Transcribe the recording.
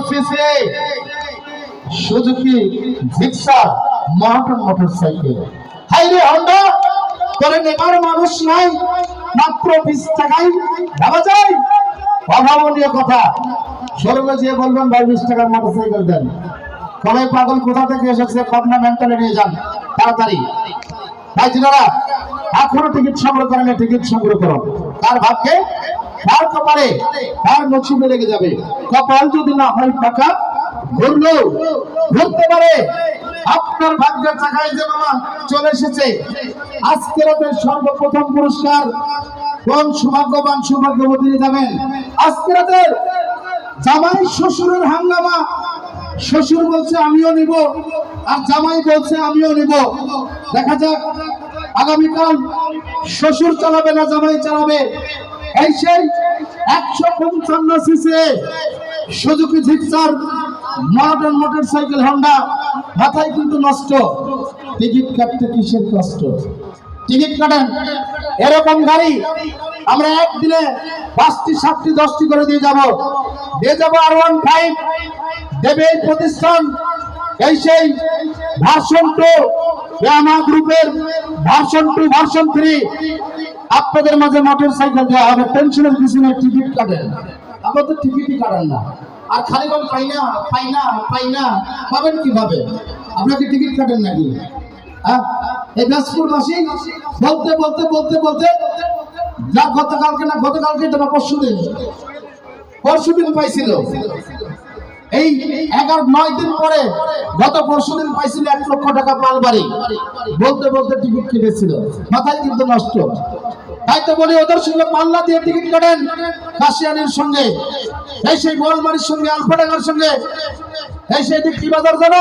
CC Suzuki Gixxer মহাটন motorcycle. হাই রে হন্ডা, করে নেবার মানুষ নাই, মাত্র 20 টাকায় ভাবা যায়? অভাবনীয় কথা। শোরুমে যেয়ে বলবেন ভাই 20 টাকার মোটরসাইকেল দেন। কবে পাগল কোথা থেকে এসেছে, পাবনা মেন্টালে নিয়ে যান তাড়াতাড়ি। ভাই জিনারা, এখনো টিকিট সংগ্রহ করেন, টিকিট সংগ্রহ করুন। তার ভাগ্যে, তার কপালে, তার নসিবে লেগে যাবে। কপাল যদি না হয় পাকা, ঘুরলেও ঘুরতে পারে। আপনার ভাগ্যের চাকায় যে মামা চলে এসেছে। আজকে রাতের সর্বপ্রথম পুরস্কার কোন সৌভাগ্যবান সৌভাগ্যবতী যাবেন? আজকে রাতের জামাই শ্বশুরের হাঙ্গামা। শ্বশুর বলছে আমিও নিব, আর জামাই বলছে আমিও নিব। দেখা যাক আগামীকাল শ্বশুর চালাবে না জামাই চালাবে। এই সেই 155 CC Suzuki Gixxer modern motorcycle Honda. মাথায় কিন্তু নষ্ট। টিকিট কাটতে কিসের কষ্ট? টিকিট কাটেন। এরকম গাড়ি আমরা একদিনে 5টি 7টি 10টি করে দিয়ে যাব R15 দেবে এই প্রতিষ্ঠান। এই সেই ভার্সন 2 ইয়ামা গ্রুপের ভার্সন 2 ভার্সন 3 আপনাদের মাঝে মোটরসাইকেল দেওয়া হবে। টেনশনের কিছু নেই, টিকিট কাটেন। আপনারা তো টিকিটই কাটেন না, আর খালি বল পাই না পাই না পাই না, পাবেন কিভাবে? আপনাকে টিকিট কাটেন নাকি? হ্যাঁ, এই ব্যাসপুর মাসি বলতে বলতে বলতে বলতে যা গতকালকে না গতকালকে এটা পরশুদিন পাইছিল। এই 9 দিন পরে গত পরশুদিন পাইছিল 1 লক্ষ টাকা পালবাড়ি। বলতে বলতে টিকিট কেটেছিল, মাথায় কিন্তু নষ্ট। তাই তো বলি ওদের সঙ্গে পাল্লা দিয়ে টিকিট কাটেন। কাশিয়ানির সঙ্গে, এই সেই বোয়ালমারির সঙ্গে, আলফাডাঙ্গার সঙ্গে, এই সেই দিকটি বাজার জানো